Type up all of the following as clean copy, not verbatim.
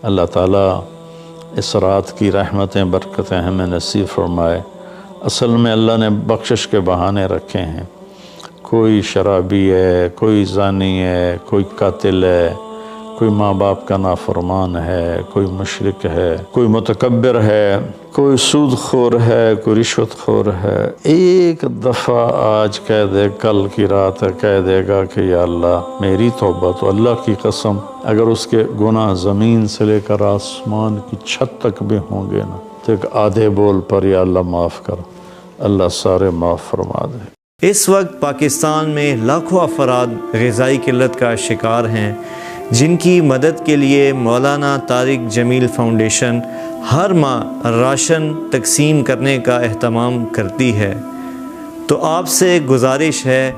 اللہ تعالیٰ اس رات کی رحمتیں برکتیں ہمیں نصیب فرمائے۔ اصل میں اللہ نے بخشش کے بہانے رکھے ہیں، کوئی شرابی ہے، کوئی زانی ہے، کوئی قاتل ہے، کوئی ماں باپ کا نافرمان ہے، کوئی مشرک ہے، کوئی متکبر ہے، کوئی سود خور ہے، کوئی رشوت خور ہے۔ ایک دفعہ آج کہہ دے، کل کی رات ہے کہہ دے گا کہ یا اللہ میری توبہ، تو اللہ کی قسم اگر اس کے گناہ زمین سے لے کر آسمان کی چھت تک بھی ہوں گے نا، تو ایک آدھے بول پر یا اللہ معاف کر، اللہ سارے معاف فرما دے۔ اس وقت پاکستان میں لاکھوں افراد غذائی قلت کا شکار ہیں، جن کی مدد کے لیے مولانا طارق جمیل فاؤنڈیشن ہر ماہ راشن تقسیم کرنے کا اہتمام کرتی ہے۔ تو آپ سے گزارش ہے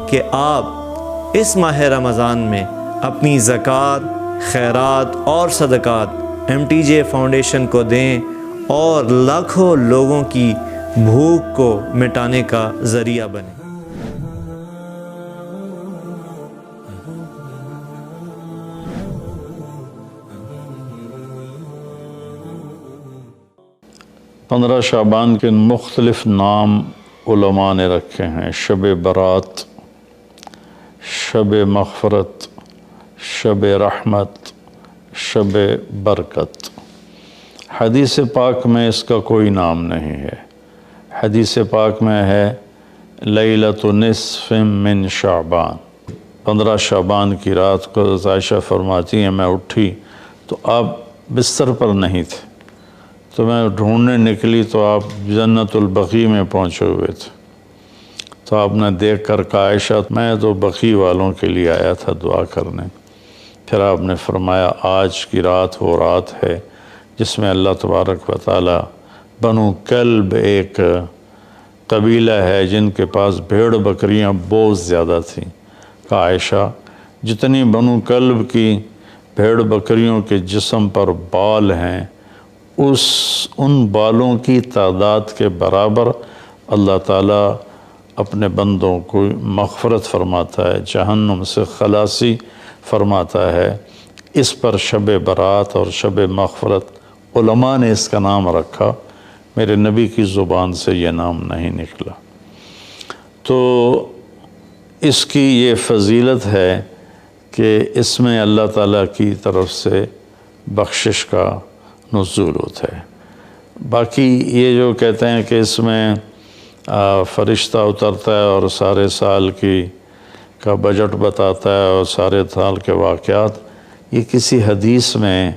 کہ آپ اس ماہ رمضان میں اپنی زکوٰۃ، خیرات اور صدقات MTJ فاؤنڈیشن کو دیں اور لاکھوں لوگوں کی بھوک کو مٹانے کا ذریعہ بنیں۔ 15 شعبان کے مختلف نام علماء نے رکھے ہیں: شب برات، شب مغفرت، شب رحمت، شب برکت۔ حدیث پاک میں اس کا کوئی نام نہیں ہے۔ حدیث پاک میں ہے لیلۃ نصف من شعبان، 15 شعبان کی رات کو عائشہ فرماتی ہیں میں اٹھی تو آپ بستر پر نہیں تھے، تو میں ڈھونڈنے نکلی تو آپ جنت البقیع میں پہنچے ہوئے تھے، تو آپ نے دیکھ کر کہا عائشہ میں تو بقیع والوں کے لیے آیا تھا دعا کرنے۔ پھر آپ نے فرمایا آج کی رات وہ رات ہے جس میں اللہ تبارک و تعالی بنو کلب ایک قبیلہ ہے جن کے پاس بھیڑ بکریاں بہت زیادہ تھیں، کہا عائشہ جتنی بنو کلب کی بھیڑ بکریوں کے جسم پر بال ہیں ان بالوں کی تعداد کے برابر اللہ تعالیٰ اپنے بندوں کو مغفرت فرماتا ہے، جہنم سے خلاصی فرماتا ہے۔ اس پر شب برات اور شب مغفرت علماء نے اس کا نام رکھا، میرے نبی کی زبان سے یہ نام نہیں نکلا۔ تو اس کی یہ فضیلت ہے کہ اس میں اللہ تعالیٰ کی طرف سے بخشش کا نزول ہوتا ہے۔ باقی یہ جو کہتے ہیں کہ اس میں فرشتہ اترتا ہے اور سارے سال کا بجٹ بتاتا ہے اور سارے سال کے واقعات، یہ کسی حدیث میں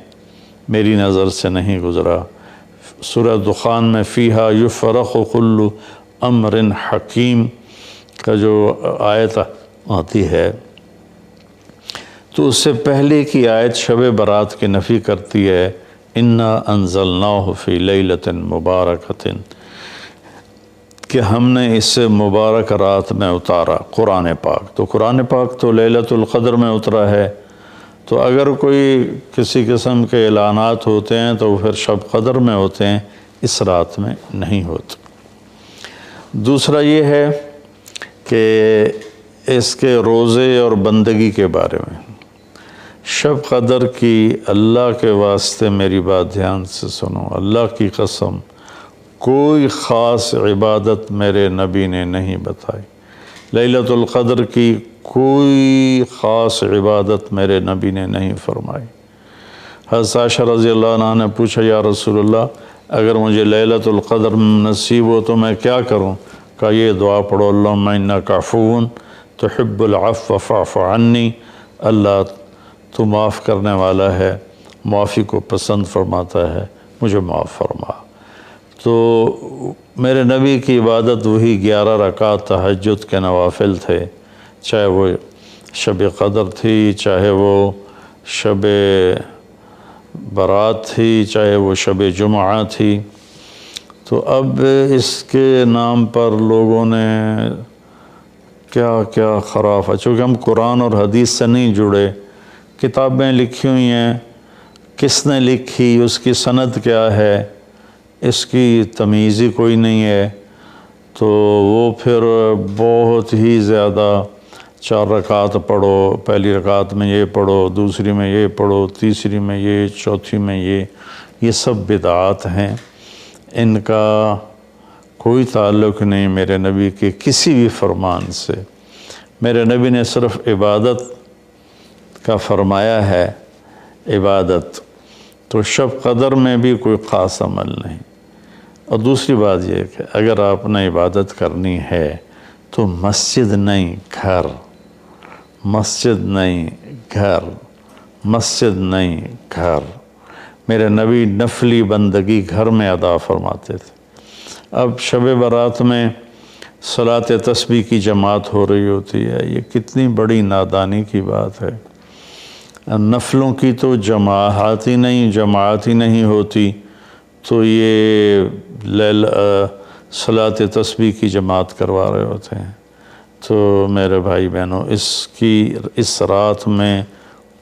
میری نظر سے نہیں گزرا۔ سورہ دخان میں فیہا یفرق کل امر حکیم کا جو آیت آتی ہے تو اس سے پہلے کی آیت شب برات کی نفی کرتی ہے، انا انزلناہ فی لیلۃ مبارکۃ، کہ ہم نے اس سے مبارک رات میں اتارا قرآن پاک۔ تو قرآن پاک تو لیلۃ القدر میں اترا ہے، تو اگر کوئی کسی قسم کے اعلانات ہوتے ہیں تو پھر شب قدر میں ہوتے ہیں، اس رات میں نہیں ہوتے۔ دوسرا یہ ہے کہ اس کے روزے اور بندگی کے بارے میں، شب قدر کی اللہ کے واسطے میری بات دھیان سے سنو، اللہ کی قسم کوئی خاص عبادت میرے نبی نے نہیں بتائی، لیلۃ القدر کی کوئی خاص عبادت میرے نبی نے نہیں فرمائی۔ حضرت عائشہ رضی اللہ عنہ نے پوچھا یا رسول اللہ اگر مجھے لیلۃ القدر نصیب ہو تو میں کیا کروں؟ کہا یہ دعا پڑھو، اللہم انک عفو تحب العفو فاعف عنی، اللہ تو معاف کرنے والا ہے، معافی کو پسند فرماتا ہے، مجھے معاف فرما۔ تو میرے نبی کی عبادت وہی 11 رکعت تہجد کے نوافل تھے، چاہے وہ شب قدر تھی، چاہے وہ شب برات تھی، چاہے وہ شب جمعہ تھی۔ تو اب اس کے نام پر لوگوں نے کیا کیا خرافہ، چونکہ ہم قرآن اور حدیث سے نہیں جڑے، کتابیں لکھی ہوئی ہیں، کس نے لکھی، اس کی سند کیا ہے، اس کی تمیز ہی کوئی نہیں ہے، تو وہ پھر بہت ہی زیادہ 4 رکعت پڑھو، پہلی رکعت میں یہ پڑھو، دوسری میں یہ پڑھو، تیسری میں یہ، چوتھی میں یہ سب بدعات ہیں، ان کا کوئی تعلق نہیں میرے نبی کے کسی بھی فرمان سے۔ میرے نبی نے صرف عبادت کا فرمایا ہے، عبادت، تو شب قدر میں بھی کوئی خاص عمل نہیں۔ اور دوسری بات یہ کہ اگر آپ نے عبادت کرنی ہے تو مسجد نہیں گھر، مسجد نہیں گھر، مسجد نہیں گھر۔ میرے نبی نفلی بندگی گھر میں ادا فرماتے تھے۔ اب شب برات میں صلاۃ تسبیح کی جماعت ہو رہی ہوتی ہے، یہ کتنی بڑی نادانی کی بات ہے۔ نفلوں کی تو جماعت ہی نہیں ہوتی، تو یہ صلاۃ تسبیح کی جماعت کروا رہے ہوتے ہیں۔ تو میرے بھائی بہنوں، اس رات میں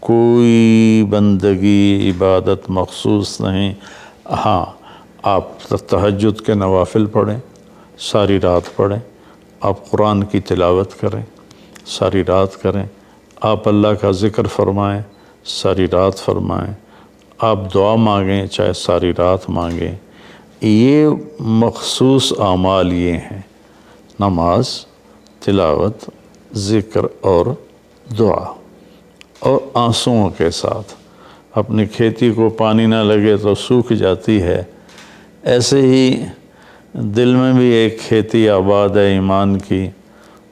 کوئی بندگی عبادت مخصوص نہیں۔ ہاں، آپ تہجد کے نوافل پڑھیں، ساری رات پڑھیں، آپ قرآن کی تلاوت کریں، ساری رات کریں، آپ اللہ کا ذکر فرمائیں، ساری رات فرمائیں، آپ دعا مانگیں، چاہے ساری رات مانگیں۔ یہ مخصوص اعمال یہ ہیں: نماز، تلاوت، ذکر اور دعا، اور آنسوؤں کے ساتھ۔ اپنی کھیتی کو پانی نہ لگے تو سوکھ جاتی ہے، ایسے ہی دل میں بھی ایک کھیتی آباد ہے ایمان کی،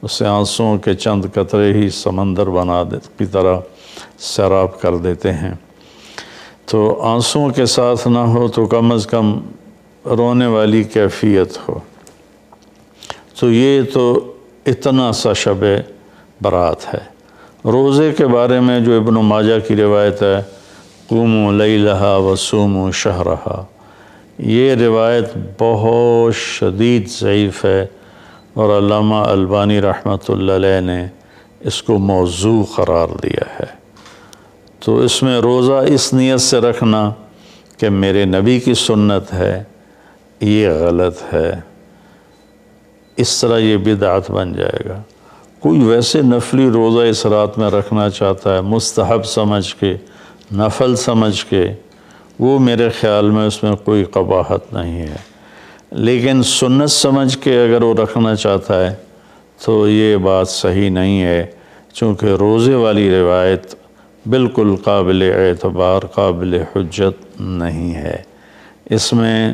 اسے آنسوؤں کے چند قطرے ہی سمندر کی طرح سیراب کر دیتے ہیں۔ تو آنسوؤں کے ساتھ نہ ہو تو کم از کم رونے والی کیفیت ہو۔ تو یہ تو اتنا سا شب برات ہے۔ روزے کے بارے میں جو ابن ماجہ کی روایت ہے، قوموا لیلہا وصوموا شہرہا، یہ روایت بہت شدید ضعیف ہے، اور علامہ البانی رحمۃ اللہ علیہ نے اس کو موضوع قرار دیا ہے۔ تو اس میں روزہ اس نیت سے رکھنا کہ میرے نبی کی سنت ہے، یہ غلط ہے، اس طرح یہ بدعت بن جائے گا۔ کوئی ویسے نفلی روزہ اس رات میں رکھنا چاہتا ہے مستحب سمجھ کے، نفل سمجھ کے، وہ میرے خیال میں اس میں کوئی قباحت نہیں ہے۔ لیکن سنت سمجھ کے اگر وہ رکھنا چاہتا ہے تو یہ بات صحیح نہیں ہے، چونکہ روزے والی روایت بالکل قابل اعتبار، قابل حجت نہیں ہے۔ اس میں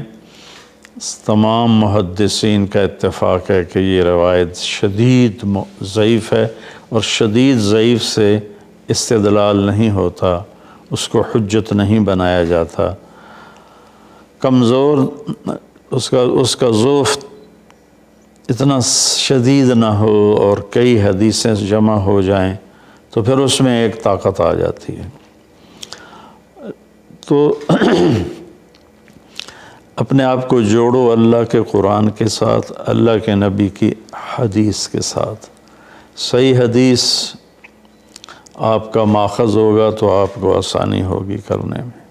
تمام محدثین کا اتفاق ہے کہ یہ روایت شدید ضعیف ہے، اور شدید ضعیف سے استدلال نہیں ہوتا، اس کو حجت نہیں بنایا جاتا۔ کمزور اس کا ضعف اتنا شدید نہ ہو اور کئی حدیثیں جمع ہو جائیں تو پھر اس میں ایک طاقت آ جاتی ہے۔ تو اپنے آپ کو جوڑو اللہ کے قرآن کے ساتھ، اللہ کے نبی کی حدیث کے ساتھ۔ صحیح حدیث آپ کا ماخذ ہوگا تو آپ کو آسانی ہوگی کرنے میں۔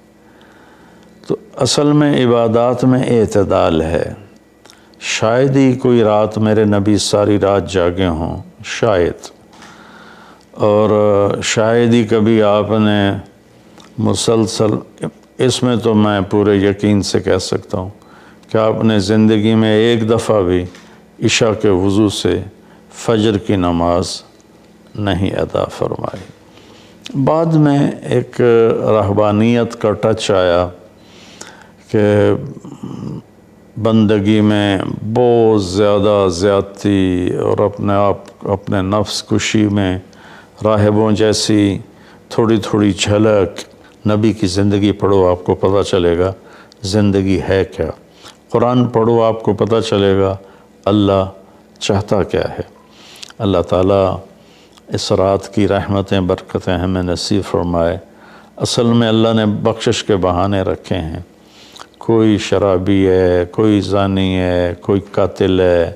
تو اصل میں عبادات میں اعتدال ہے۔ شاید ہی کوئی رات میرے نبی ساری رات جاگے ہوں، شاید، اور شاید ہی کبھی آپ نے مسلسل، اس میں تو میں پورے یقین سے کہہ سکتا ہوں کہ آپ نے زندگی میں ایک دفعہ بھی عشاء کے وضو سے فجر کی نماز نہیں ادا فرمائی۔ بعد میں ایک رہبانیت کا ٹچ آیا کہ بندگی میں بہت زیادہ زیادتی اور اپنے نفس کشی میں راہبوں جیسی تھوڑی تھوڑی جھلک۔ نبی کی زندگی پڑھو، آپ کو پتہ چلے گا زندگی ہے کیا۔ قرآن پڑھو، آپ کو پتہ چلے گا اللہ چاہتا کیا ہے۔ اللہ تعالیٰ اس رات کی رحمتیں برکتیں ہمیں نصیب فرمائے۔ اصل میں اللہ نے بخشش کے بہانے رکھے ہیں۔ کوئی شرابی ہے، کوئی زانی ہے، کوئی قاتل ہے،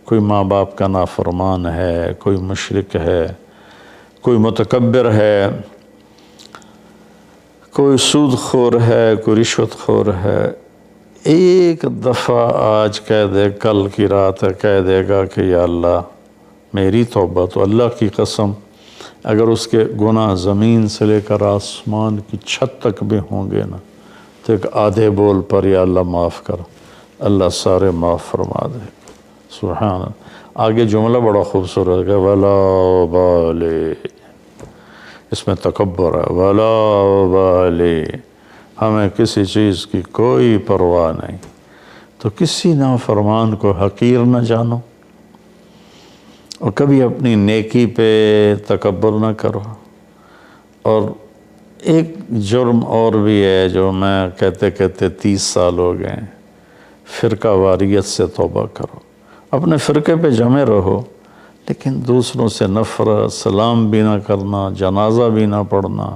کوئی ماں باپ کا نافرمان ہے، کوئی مشرک ہے، کوئی متکبر ہے، کوئی سود خور ہے، کوئی رشوت خور ہے۔ ایک دفعہ آج کہہ دے، کل کی رات ہے، کہہ دے گا کہ یا اللہ میری توبہ تو اللہ کی قسم اگر اس کے گناہ زمین سے لے کر آسمان کی چھت تک بھی ہوں گے نا تو ایک آدھے بول پر یا اللہ معاف کر، اللہ سارے معاف فرما دے۔ سبحان اللہ۔ آگے جملہ بڑا خوبصورت ہے، ولا بالِ، اس میں تکبر ہے، ولا بالِ، ہمیں کسی چیز کی کوئی پرواہ نہیں، تو کسی نافرمان کو حقیر نہ جانو، اور کبھی اپنی نیکی پہ تکبر نہ کرو۔ اور ایک جرم اور بھی ہے جو میں کہتے 30 سال ہو گئے ہیں، فرقہ واریت سے توبہ کرو۔ اپنے فرقے پہ جمے رہو لیکن دوسروں سے نفرت، سلام بھی نہ کرنا، جنازہ بھی نہ پڑھنا،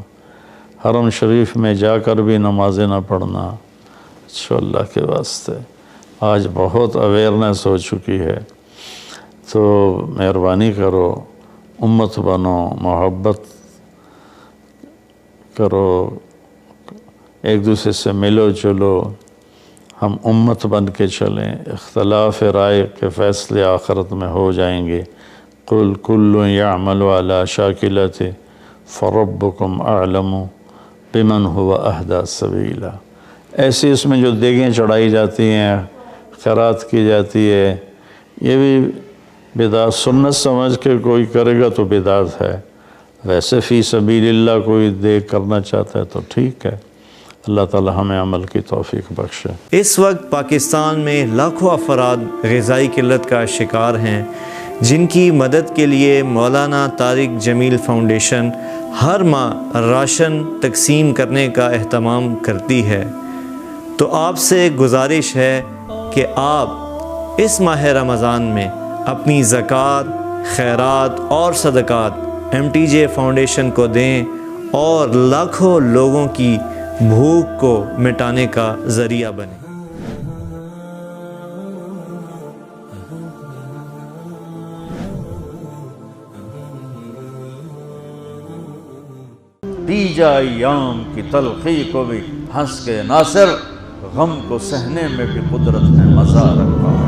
حرم شریف میں جا کر بھی نمازیں نہ پڑھنا۔ اچھا اللہ کے واسطے آج بہت اویئرنیس ہو چکی ہے، تو مہربانی کرو، امت بنو، محبت کرو، ایک دوسرے سے ملو جلو، ہم امت بن کے چلیں، اختلاف رائے کے فیصلے آخرت میں ہو جائیں گے۔ قُلْ كُلٌّ يَعْمَلُ عَلَى شَاكِلَتِهِ فَرَبُّكُمْ أَعْلَمُ بِمَنْ هُوَ أَهْدَىٰ سَبِيلًا۔ ایسی اس میں جو دیگیں چڑھائی جاتی ہیں، خیرات کی جاتی ہے، یہ بھی بدعت سنت سمجھ کے کوئی کرے گا تو بدعت ہے، ویسے فی سبیل اللہ کوئی دیکھ کرنا چاہتا ہے تو ٹھیک ہے۔ اللہ تعالی ہمیں عمل کی توفیق بخشے۔ اس وقت پاکستان میں لاکھوں افراد غذائی قلت کا شکار ہیں، جن کی مدد کے لیے مولانا طارق جمیل فاؤنڈیشن ہر ماہ راشن تقسیم کرنے کا اہتمام کرتی ہے۔ تو آپ سے گزارش ہے کہ آپ اس ماہ رمضان میں اپنی زکوٰۃ، خیرات اور صدقات MTJ فاؤنڈیشن کو دیں اور لاکھوں لوگوں کی بھوک کو مٹانے کا ذریعہ بنیں۔ دی جائے ایام کی تلخی کو بھی ہنس کے ناصر، غم کو سہنے میں بھی قدرت نے مزہ رکھا۔